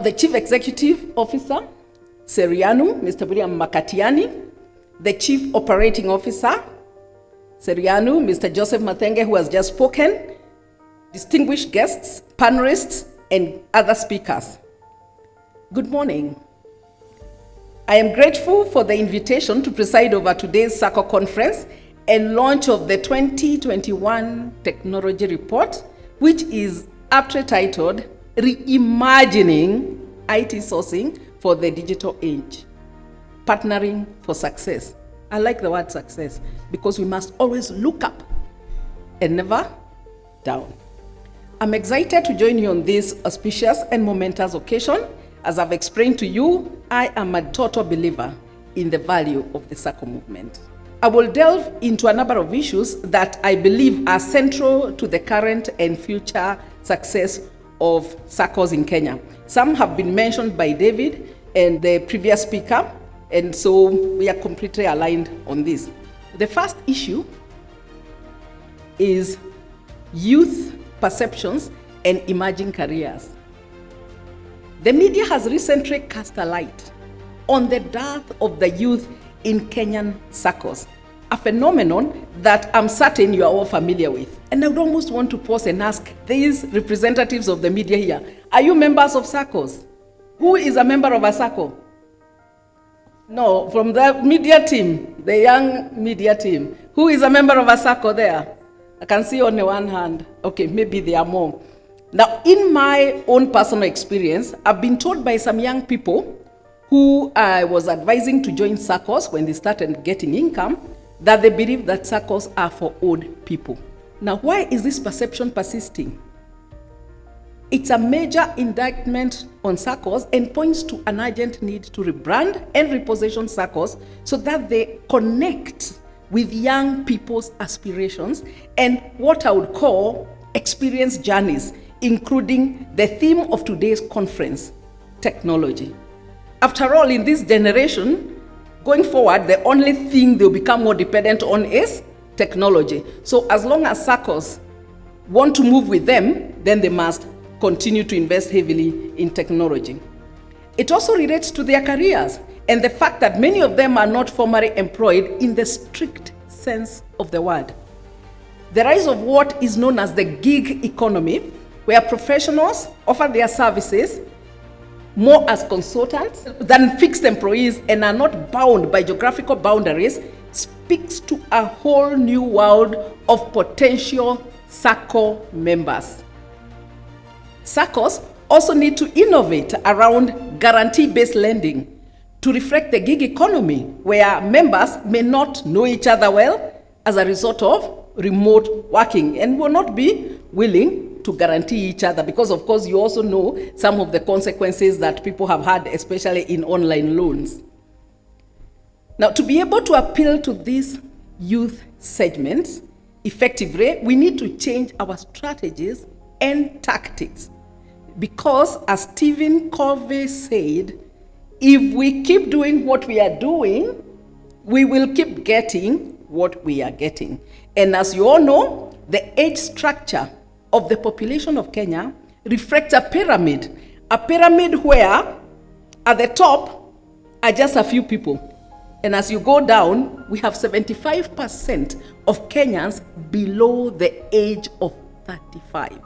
The Chief Executive Officer, Serianu, Mr. Makatiani, the Chief Operating Officer, Serianu, Mr. Joseph Mathenge, who has just spoken, distinguished guests, panelists, and other speakers. Good morning. I am grateful for the invitation to preside over today's Sacco Conference and launch of the 2021 Technology Report, which is aptly titled Reimagining IT Sourcing for the Digital Age, Partnering for Success. I like the word success because we must always look up and never down. I'm excited to join you on this auspicious and momentous occasion. As I've explained to you, I am a total believer in the value of the Sacco movement. I will delve into a number of issues that I believe are central to the current and future success of Saccos in Kenya. Some have been mentioned by David and the previous speaker, and so we are completely aligned on this. The first issue is youth perceptions and emerging careers. The media has recently cast a light on the dearth of the youth in Kenyan Saccos, a phenomenon that I'm certain you are all familiar with. And I would almost want to pause and ask these representatives of the media here, are you members of Saccos? Who is a member of a Sacco? No, from the media team, the young media team. Who is a member of a Sacco there? I can see only one hand. Okay, maybe there are more. Now, in my own personal experience, I've been told by some young people who I was advising to join Saccos when they started getting income, that they believe that Saccos are for old people. Now, why is this perception persisting? It's a major indictment on Saccos and points to an urgent need to rebrand and reposition Saccos so that they connect with young people's aspirations and what I would call experience journeys, including the theme of today's conference, technology. After all, in this generation, going forward, the only thing they'll become more dependent on is technology. So as long as Saccos want to move with them, then they must continue to invest heavily in technology. It also relates to their careers and the fact that many of them are not formally employed in the strict sense of the word. The rise of what is known as the gig economy, where professionals offer their services more as consultants than fixed employees and are not bound by geographical boundaries, speaks to a whole new world of potential Sacco members. Saccos also need to innovate around guarantee-based lending to reflect the gig economy, where members may not know each other well as a result of remote working and will not be willing to guarantee each other because, of course, you also know some of the consequences that people have had, especially in online loans. Now, to be able to appeal to these youth segments effectively, we need to change our strategies and tactics because, as Stephen Covey said, if we keep doing what we are doing, we will keep getting what we are getting. And as you all know, the age structure of the population of Kenya reflects a pyramid where at the top are just a few people. And as you go down, we have 75% of Kenyans below the age of 35.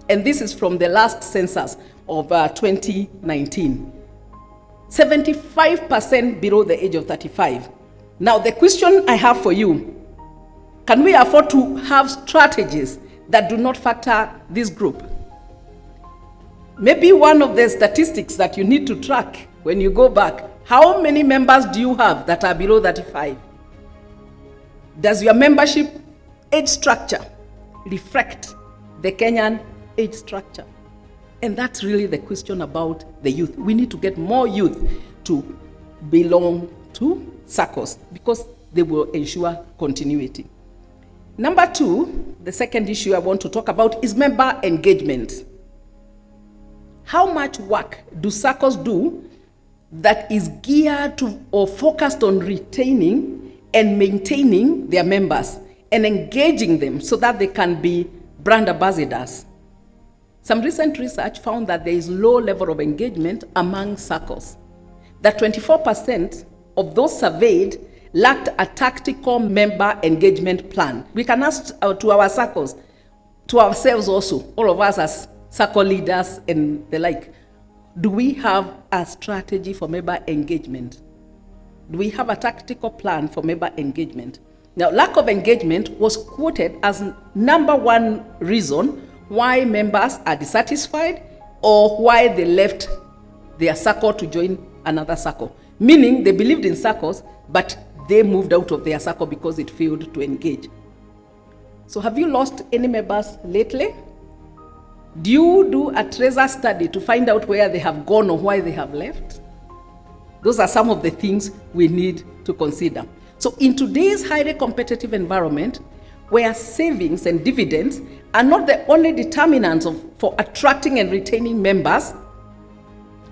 And this is from the last census of 2019. 75% below the age of 35. Now, the question I have for you, can we afford to have strategies that do not factor this group? Maybe one of the statistics that you need to track when you go back, how many members do you have that are below 35? Does your membership age structure reflect the Kenyan age structure? And that's really the question about the youth. We need to get more youth to belong to Saccos because they will ensure continuity. Number two, the second issue I want to talk about is member engagement. How much work do Saccos do that is geared to or focused on retaining and maintaining their members and engaging them so that they can be brand ambassadors? Some recent research found that there is low level of engagement among Saccos. That 24% of those surveyed lacked a tactical member engagement plan. We can ask to our Saccos, to ourselves also, all of us as Sacco leaders and the like, do we have a strategy for member engagement? Do we have a tactical plan for member engagement? Now, lack of engagement was quoted as number one reason why members are dissatisfied or why they left their Sacco to join another Sacco. Meaning they believed in Saccos, but they moved out of their Sacco because it failed to engage. So have you lost any members lately? Do you do a treasure study to find out where they have gone or why they have left? Those are some of the things we need to consider. So in today's highly competitive environment, where savings and dividends are not the only determinants for attracting and retaining members,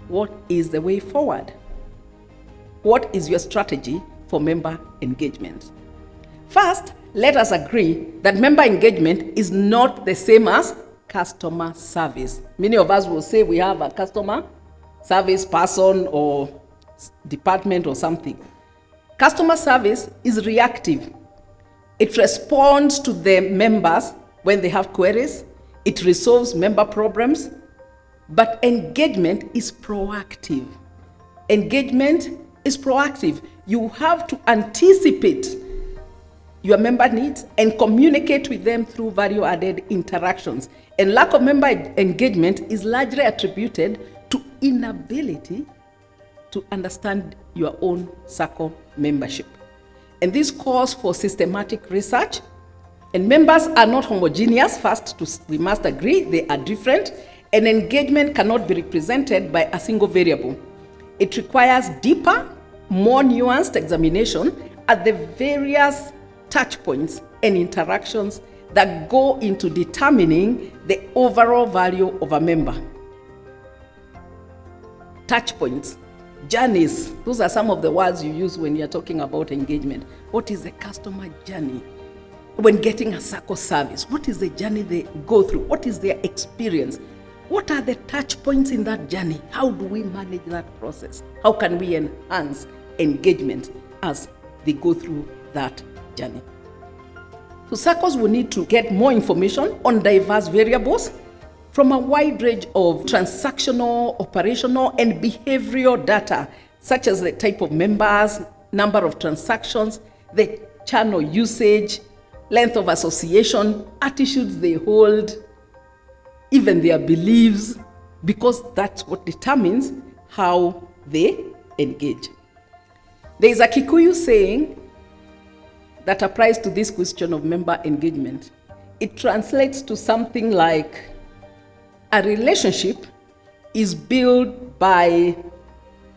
what is the way forward? What is your strategy for member engagement? First, let us agree that member engagement is not the same as customer service. Many of us will say we have a customer service person or department or something. Customer service is reactive. It responds to the members when they have queries. It resolves member problems. But engagement is proactive. Engagement is proactive. You have to anticipate your member needs and communicate with them through value-added interactions. And lack of member engagement is largely attributed to inability to understand your own Sacco membership. And this calls for systematic research. And members are not homogeneous. First, we must agree they are different. And engagement cannot be represented by a single variable. It requires deeper, more nuanced examination at the various touch points and interactions that go into determining the overall value of a member. Touch points, journeys, those are some of the words you use when you're talking about engagement. What is the customer journey? When getting a Sacco service, what is the journey they go through? What is their experience? What are the touch points in that journey? How do we manage that process? How can we enhance engagement as they go through that journey? So Saccos will need to get more information on diverse variables from a wide range of transactional, operational, and behavioral data, such as the type of members, number of transactions, the channel usage, length of association, attitudes they hold, even their beliefs, because that's what determines how they engage. There is a Kikuyu saying that applies to this question of member engagement. It translates to something like, a relationship is built by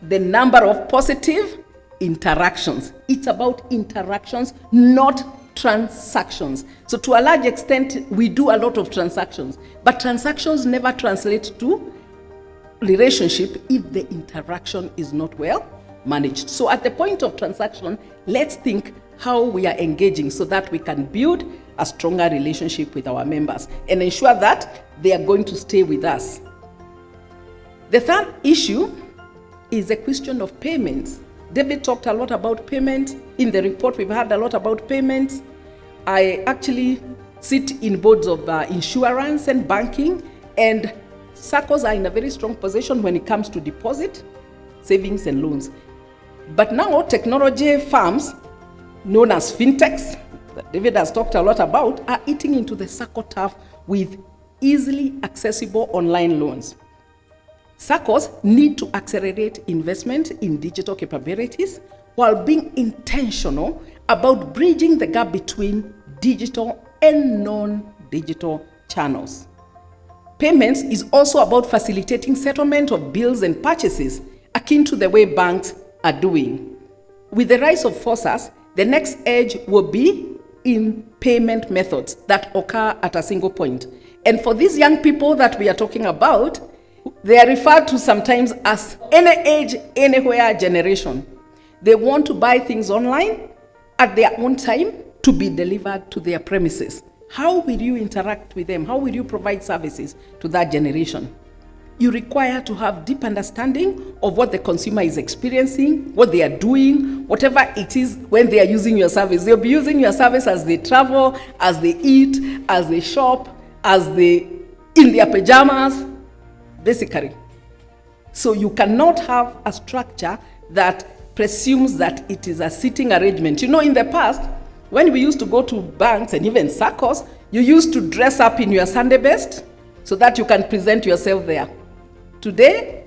the number of positive interactions. It's about interactions, not transactions. So to a large extent, we do a lot of transactions, but transactions never translate to relationship if the interaction is not well managed. So at the point of transaction, let's think how we are engaging so that we can build a stronger relationship with our members and ensure that they are going to stay with us. The third issue is the question of payments. David talked a lot about payments. In the report, we've heard a lot about payments. I actually sit in boards of insurance and banking, and Saccos are in a very strong position when it comes to deposit, savings, and loans. But now technology firms, known as fintechs, that David has talked a lot about, are eating into the Sacco turf with easily accessible online loans. Saccos need to accelerate investment in digital capabilities while being intentional about bridging the gap between digital and non-digital channels. Payments is also about facilitating settlement of bills and purchases, akin to the way banks are doing. With the rise of FOSAs, the next edge will be in payment methods that occur at a single point. And for these young people that we are talking about, they are referred to sometimes as any age, anywhere generation. They want to buy things online at their own time to be delivered to their premises. How will you interact with them? How will you provide services to that generation? You require to have deep understanding of what the consumer is experiencing, what they are doing, whatever it is when they are using your service. They'll be using your service as they travel, as they eat, as they shop, as they in their pajamas, basically. So you cannot have a structure that presumes that it is a sitting arrangement. You know, in the past, when we used to go to banks and even Saccos, you used to dress up in your Sunday best so that you can present yourself there. Today,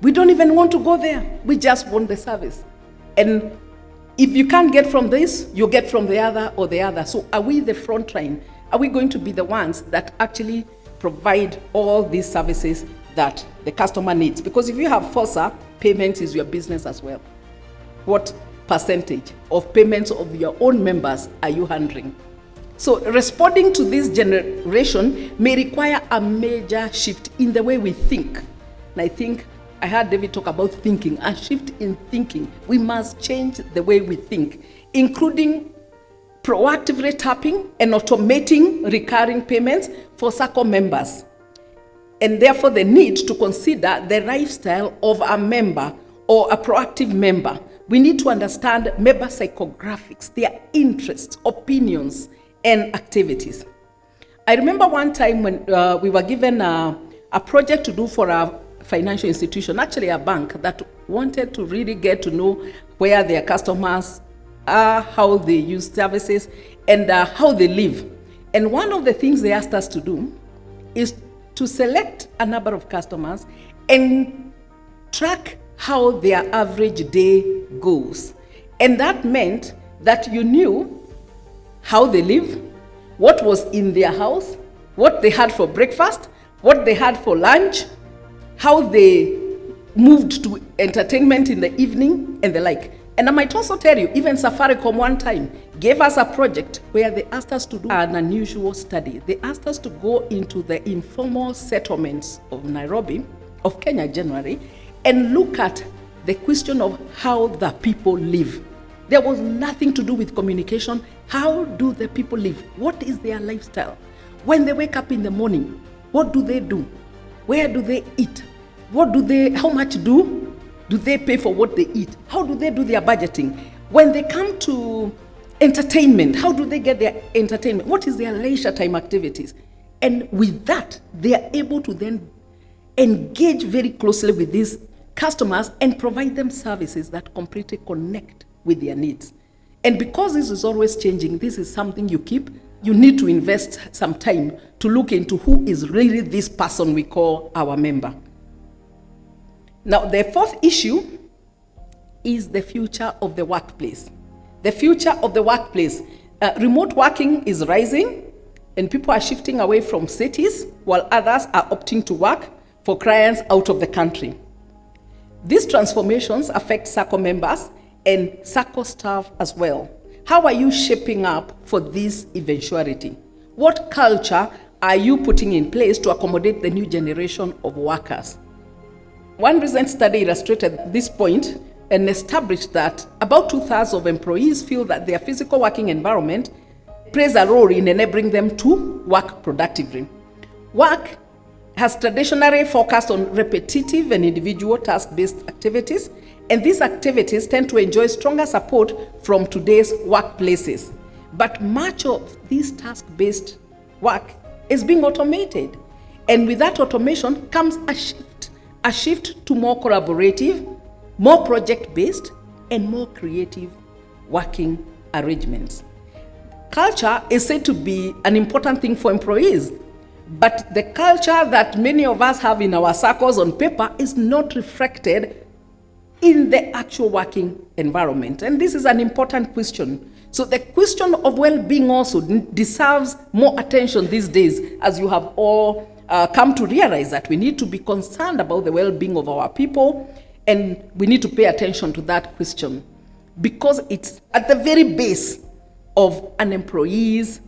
we don't even want to go there. We just want the service. And if you can't get from this, you get from the other or the other. So are we the front line? Are we going to be the ones that actually provide all these services that the customer needs? Because if you have FOSA, payment is your business as well. What percentage of payments of your own members are you handling? So responding to this generation may require a major shift in the way we think. And I think I heard David talk about thinking, a shift in thinking. We must change the way we think, including proactively tapping and automating recurring payments for Sacco members. And therefore the need to consider the lifestyle of a member or a proactive member. We need to understand member psychographics, their interests, opinions, and activities. I remember one time when we were given a project to do for a financial institution, actually a bank, that wanted to really get to know where their customers are, how they use services, and how they live. And one of the things they asked us to do is to select a number of customers and track how their average day goes. And that meant that you knew how they live, what was in their house, what they had for breakfast, what they had for lunch, how they moved to entertainment in the evening, and the like. And I might also tell you, even Safaricom one time gave us a project where they asked us to do an unusual study. They asked us to go into the informal settlements of Nairobi, of Kenya generally, and look at the question of how the people live. There was nothing to do with communication. How do the people live? What is their lifestyle? When they wake up in the morning, what do they do? Where do they eat? How much do they pay for what they eat? How do they do their budgeting? When they come to entertainment, how do they get their entertainment? What is their leisure time activities? And with that, they are able to then engage very closely with these customers and provide them services that completely connect with their needs. And because this is always changing, this is something you keep. You need to invest some time to look into who is really this person we call our member. Now, the fourth issue is the future of the workplace. The future of the workplace. Remote working is rising, and people are shifting away from cities, while others are opting to work for clients out of the country. These transformations affect Sacco members and Sacco staff as well. How are you shaping up for this eventuality? What culture are you putting in place to accommodate the new generation of workers? One recent study illustrated this point and established that about 2/3 of employees feel that their physical working environment plays a role in enabling them to work productively. Work has traditionally focused on repetitive and individual task-based activities, and these activities tend to enjoy stronger support from today's workplaces. But much of this task-based work is being automated. And with that automation comes a shift to more collaborative, more project-based, and more creative working arrangements. Culture is said to be an important thing for employees, but the culture that many of us have in our circles on paper is not reflected in the actual working environment. And this is an important question. So the question of well-being also deserves more attention these days, as you have all come to realize that we need to be concerned about the well-being of our people, and we need to pay attention to that question because it's at the very base of an employee's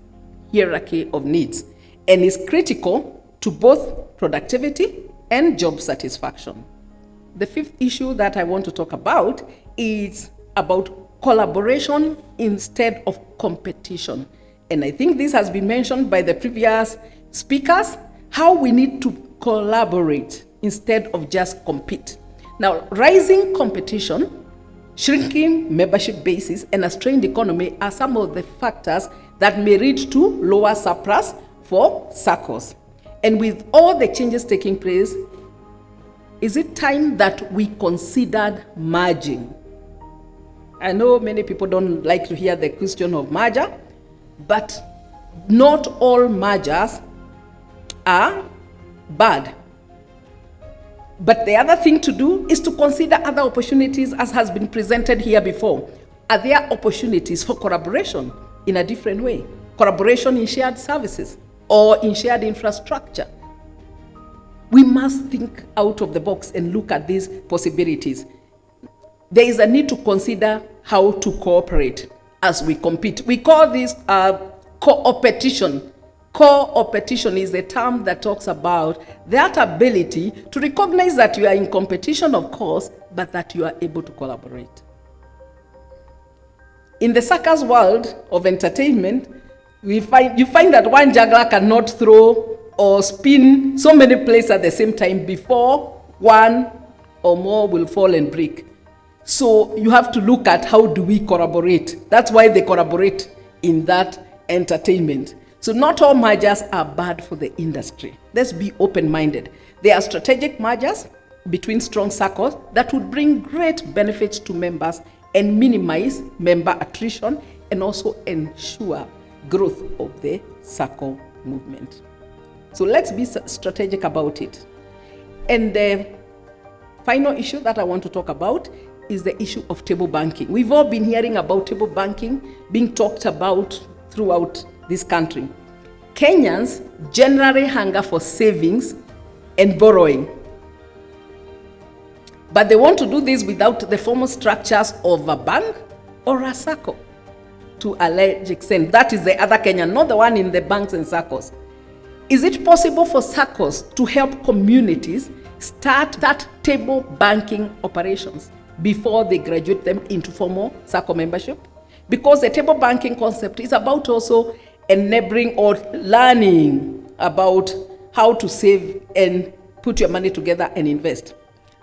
hierarchy of needs and is critical to both productivity and job satisfaction. The fifth issue that I want to talk about is about collaboration instead of competition. and I think this has been mentioned by the previous speakers, how we need to collaborate instead of just compete. Now, rising competition, shrinking membership bases, and a strained economy are some of the factors that may lead to lower surplus for Saccos. And with all the changes taking place, is it time that we considered merging? I know many people don't like to hear the question of merger, but not all mergers are bad. But the other thing to do is to consider other opportunities, as has been presented here before. Are there opportunities for collaboration in a different way? Collaboration in shared services or in shared infrastructure? We must think out of the box and look at these possibilities. There is a need to consider how to cooperate as we compete. We call this co-opetition. Co-opetition is a term that talks about that ability to recognize that you are in competition, of course, but that you are able to collaborate. In the circus world of entertainment, you find that one juggler cannot throw or spin so many plates at the same time before one or more will fall and break. So you have to look at how do we collaborate. That's why they collaborate in that entertainment. So not all mergers are bad for the industry. Let's be open-minded. There are strategic mergers between strong Saccos that would bring great benefits to members and minimize member attrition and also ensure growth of the Sacco movement. So let's be strategic about it. And the final issue that I want to talk about is the issue of table banking. We've all been hearing about table banking being talked about throughout this country. Kenyans generally hunger for savings and borrowing, but they want to do this without the formal structures of a bank or a Sacco to a large extent. That is the other Kenyan, not the one in the banks and Saccos. Is it possible for Saccos to help communities start that table banking operations before they graduate them into formal Sacco membership? Because the table banking concept is about also enabling or learning about how to save and put your money together and invest.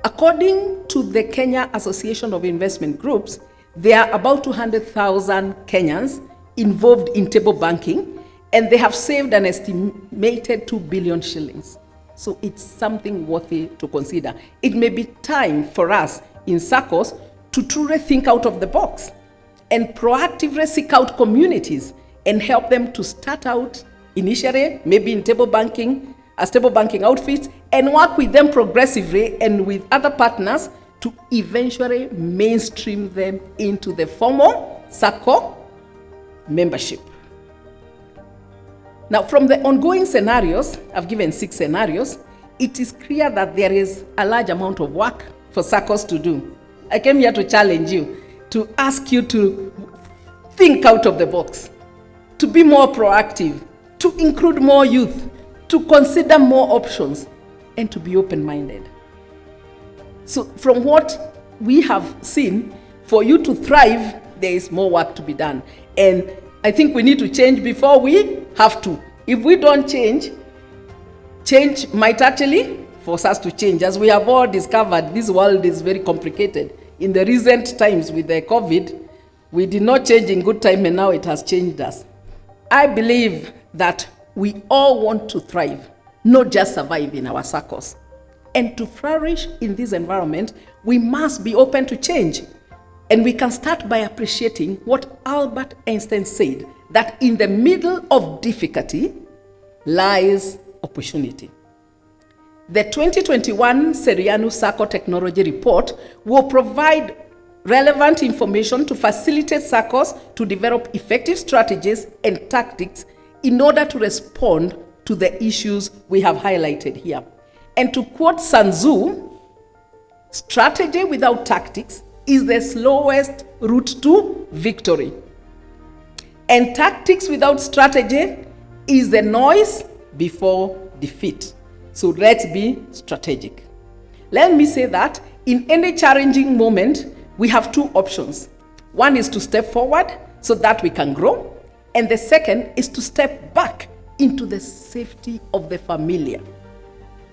According to the Kenya Association of Investment Groups, there are about 200,000 Kenyans involved in table banking, and they have saved an estimated 2 billion shillings. So it's something worthy to consider. It may be time for us in Saccos to truly think out of the box and proactively seek out communities and help them to start out initially, maybe in table banking, as table banking outfits, and work with them progressively and with other partners to eventually mainstream them into the formal Sacco membership. Now, from the ongoing scenarios, I've given 6 scenarios, it is clear that there is a large amount of work for Saccos to do. I came here to challenge you, to ask you to think out of the box, to be more proactive, to include more youth, to consider more options, and to be open-minded. So from what we have seen, for you to thrive, there is more work to be done. And I think we need to change before we have to. If we don't change, change might actually force us to change. As we have all discovered, this world is very complicated. In the recent times with the COVID, we did not change in good time, and now it has changed us. I believe that we all want to thrive, not just survive in our Saccos. And to flourish in this environment, we must be open to change. And we can start by appreciating what Albert Einstein said, that in the middle of difficulty lies opportunity. The 2021 Serianu Sacco Technology Report will provide relevant information to facilitate Saccos to develop effective strategies and tactics in order to respond to the issues we have highlighted here. And to quote Sun Tzu, strategy without tactics is the slowest route to victory. And tactics without strategy is the noise before defeat. So let's be strategic. Let me say that in any challenging moment, we have 2 options. One is to step forward so that we can grow. And the second is to step back into the safety of the familiar.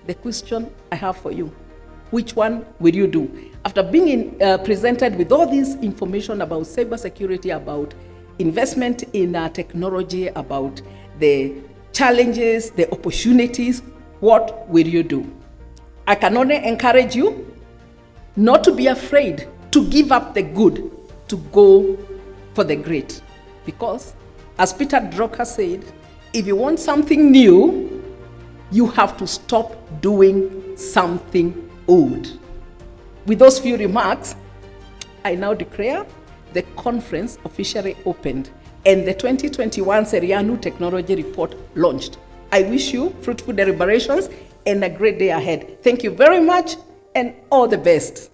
The question I have for you, which one will you do? After being presented with all this information about cybersecurity, about investment in technology, about the challenges, the opportunities, what will you do? I can only encourage you not to be afraid to give up the good, to go for the great. Because, as Peter Drucker said, if you want something new, you have to stop doing something old. With those few remarks, I now declare the conference officially opened and the 2021 Serianu Technology Report launched. I wish you fruitful deliberations and a great day ahead. Thank you very much and all the best.